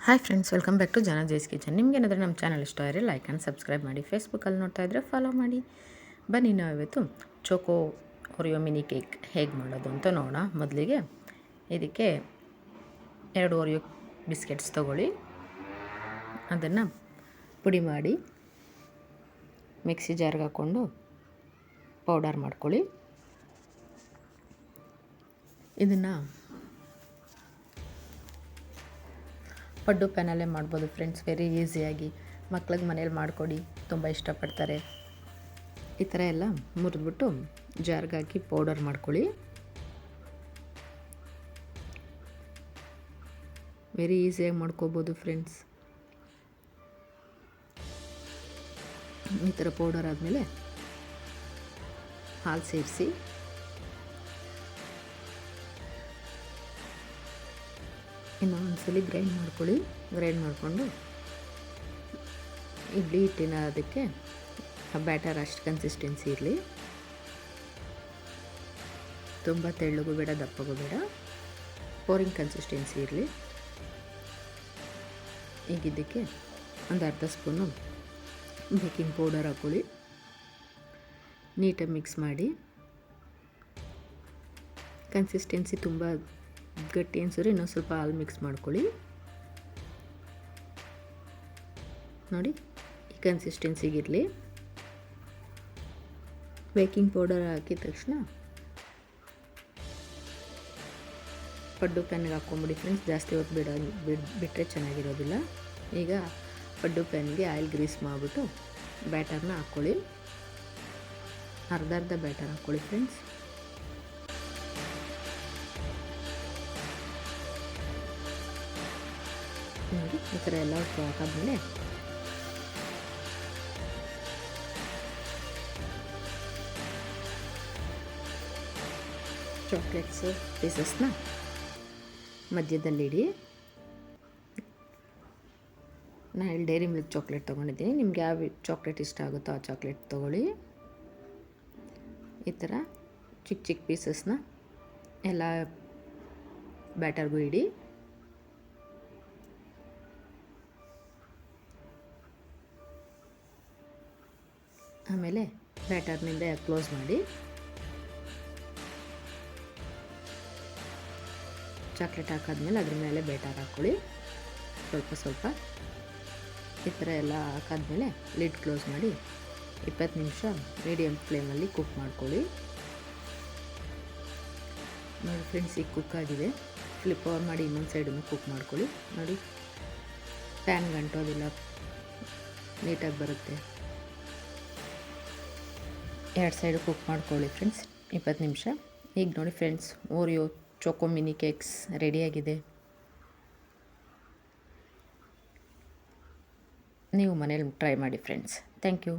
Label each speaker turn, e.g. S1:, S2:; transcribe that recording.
S1: Hi friends, welcome back to ಜನ ಜೇಸ್ kitchen. ನಿಮಗೇನಾದರೂ ನಮ್ಮ ಚಾನಲ್ ಇಷ್ಟ ಆದರೆ ಲೈಕ್ ಆ್ಯಂಡ್ ಸಬ್ಸ್ಕ್ರೈಬ್ ಮಾಡಿ. ಫೇಸ್ಬುಕ್ಕಲ್ಲಿ ನೋಡ್ತಾ ಇದ್ದರೆ ಫಾಲೋ ಮಾಡಿ. ಬನ್ನಿ, ನಾವು ಇವತ್ತು ಚೋಕೋ ಓರಿಯೋ ಮಿನಿ ಕೇಕ್ ಹೇಗೆ ಮಾಡೋದು ಅಂತ ನೋಡೋಣ. ಮೊದಲಿಗೆ ಇದಕ್ಕೆ 2 ಓರಿಯೋ ಬಿಸ್ಕೆಟ್ಸ್ ತೊಗೊಳ್ಳಿ. ಅದನ್ನು ಪುಡಿ ಮಾಡಿ ಮಿಕ್ಸಿ ಜಾರ್ಗೆ ಹಾಕ್ಕೊಂಡು ಪೌಡರ್ ಮಾಡ್ಕೊಳ್ಳಿ. ಇದನ್ನು ಪಡ್ಡು ಪ್ಯಾನಲ್ಲೇ ಮಾಡ್ಬೋದು ಫ್ರೆಂಡ್ಸ್, ವೆರಿ ಈಸಿಯಾಗಿ. ಮಕ್ಳಿಗೆ ಮನೇಲಿ ಮಾಡಿಕೊಡಿ, ತುಂಬ ಇಷ್ಟಪಡ್ತಾರೆ. ಈ ಥರ ಎಲ್ಲ ಮುರಿದ್ಬಿಟ್ಟು ಜಾರ್ಗೆ ಹಾಕಿ ಪೌಡರ್ ಮಾಡ್ಕೊಳ್ಳಿ. ವೆರಿ ಈಸಿಯಾಗಿ ಮಾಡ್ಕೋಬೋದು ಫ್ರೆಂಡ್ಸ್. ಈ ಥರ ಪೌಡರ್ ಆದಮೇಲೆ ಹಾಲು ಸೇರಿಸಿ ಇನ್ನೊಂದ್ಸಲಿ ಗ್ರೈಂಡ್ ಮಾಡ್ಕೊಳ್ಳಿ. ಗ್ರೈಂಡ್ ಮಾಡಿಕೊಂಡು ಇಡ್ಲಿ ಹಿಟ್ಟಿನ ಅದಕ್ಕೆ ಬ್ಯಾಟರ್ ಅಷ್ಟು ಕನ್ಸಿಸ್ಟೆನ್ಸಿ ಇರಲಿ. ತುಂಬ ತೆಳ್ಳಗೂ ಬೇಡ, ದಪ್ಪಗೂ ಬೇಡ, ಪೋರಿಂಗ್ ಕನ್ಸಿಸ್ಟೆನ್ಸಿ ಇರಲಿ. ಈಗ ಇದಕ್ಕೆ ಒಂದು ಅರ್ಧ ಸ್ಪೂನು ಬೇಕಿಂಗ್ ಪೌಡರ್ ಹಾಕ್ಕೊಳ್ಳಿ. ನೀಟಾಗಿ ಮಿಕ್ಸ್ ಮಾಡಿ. ಕನ್ಸಿಸ್ಟೆನ್ಸಿ ತುಂಬ ಗಟ್ಟಿ ಅನ್ಸಿದ್ರೆ ಇನ್ನೊಂದು ಸ್ವಲ್ಪ ಹಾಲು ಮಿಕ್ಸ್ ಮಾಡ್ಕೊಳ್ಳಿ. ನೋಡಿ, ಈ ಕನ್ಸಿಸ್ಟೆನ್ಸಿಗಿರಲಿ. ಬೇಕಿಂಗ್ ಪೌಡರ್ ಹಾಕಿದ ತಕ್ಷಣ ಪಡ್ಡು ಪ್ಯಾನ್ಗೆ ಹಾಕ್ಕೊಂಬಿಡಿ ಫ್ರೆಂಡ್ಸ್. ಜಾಸ್ತಿ ಹೊತ್ತು ಬಿಟ್ಟರೆ ಚೆನ್ನಾಗಿರೋದಿಲ್ಲ. ಈಗ ಪಡ್ಡು ಪ್ಯಾನ್ಗೆ ಆಯಿಲ್ ಗ್ರೀಸ್ ಮಾಡಿಬಿಟ್ಟು ಬ್ಯಾಟರ್ನ ಹಾಕ್ಕೊಳ್ಳಿ. ಅರ್ಧ ಬ್ಯಾಟರ್ ಹಾಕ್ಕೊಳ್ಳಿ ಫ್ರೆಂಡ್ಸ್. ನೋಡಿ, ಈ ಥರ ಎಲ್ಲ ಹಾಕಾದ್ಮೇಲೆ ಚಾಕ್ಲೇಟ್ಸ್ ಪೀಸಸ್ನ ಮಧ್ಯದಲ್ಲಿಡಿ. ನಾನು ಇಲ್ಲಿ ಡೈರಿ ಮಿಲ್ಕ್ ಚಾಕ್ಲೇಟ್ ತೊಗೊಂಡಿದ್ದೀನಿ. ನಿಮ್ಗೆ ಯಾವ ಚಾಕ್ಲೇಟ್ ಇಷ್ಟ ಆಗುತ್ತೋ ಆ ಚಾಕ್ಲೇಟ್ ತೊಗೊಳ್ಳಿ. ಈ ಥರ ಚಿಕ್ಕ ಚಿಕ್ಕ ಪೀಸಸ್ನ ಎಲ್ಲ ಬ್ಯಾಟರ್ಗೂ ಇಡಿ. ಆಮೇಲೆ ಬ್ಯಾಟರ್ನಿಂದ ಕ್ಲೋಸ್ ಮಾಡಿ ಚಾಕ್ಲೇಟ್ ಹಾಕಾದ್ಮೇಲೆ ಅದ್ರ ಮೇಲೆ ಬ್ಯಾಟರ್ ಹಾಕ್ಕೊಳ್ಳಿ. ಸ್ವಲ್ಪ ಈ ಥರ ಎಲ್ಲ ಹಾಕಾದ್ಮೇಲೆ ಲಿಡ್ ಕ್ಲೋಸ್ ಮಾಡಿ 20 ನಿಮಿಷ ಮೀಡಿಯಮ್ ಫ್ಲೇಮಲ್ಲಿ ಕುಕ್ ಮಾಡ್ಕೊಳ್ಳಿ. ನೋಡಿ ಫ್ರೆಂಡ್ಸ್, ಈಗ ಕುಕ್ ಆಗಿದೆ. ಫ್ಲಿಪ್ ಓವರ್ ಮಾಡಿ ಇನ್ನೊಂದು ಸೈಡನ್ನು ಕುಕ್ ಮಾಡ್ಕೊಳ್ಳಿ. ನೋಡಿ, ಪ್ಯಾನ್ಗೆ ಅಂಟೋದಿಲ್ಲ, ನೀಟಾಗಿ ಬರುತ್ತೆ. 2 ಸೈಡು ಕುಕ್ ಮಾಡ್ಕೊಳ್ಳಿ ಫ್ರೆಂಡ್ಸ್ 20 ನಿಮಿಷ. ಈಗ ನೋಡಿ ಫ್ರೆಂಡ್ಸ್, ಓರಿಯೋ ಚೋಕೋ ಮಿನಿ ಕೇಕ್ಸ್ ರೆಡಿಯಾಗಿದೆ. ನೀವು ಮನೇಲಿ ಟ್ರೈ ಮಾಡಿ ಫ್ರೆಂಡ್ಸ್. Thank you.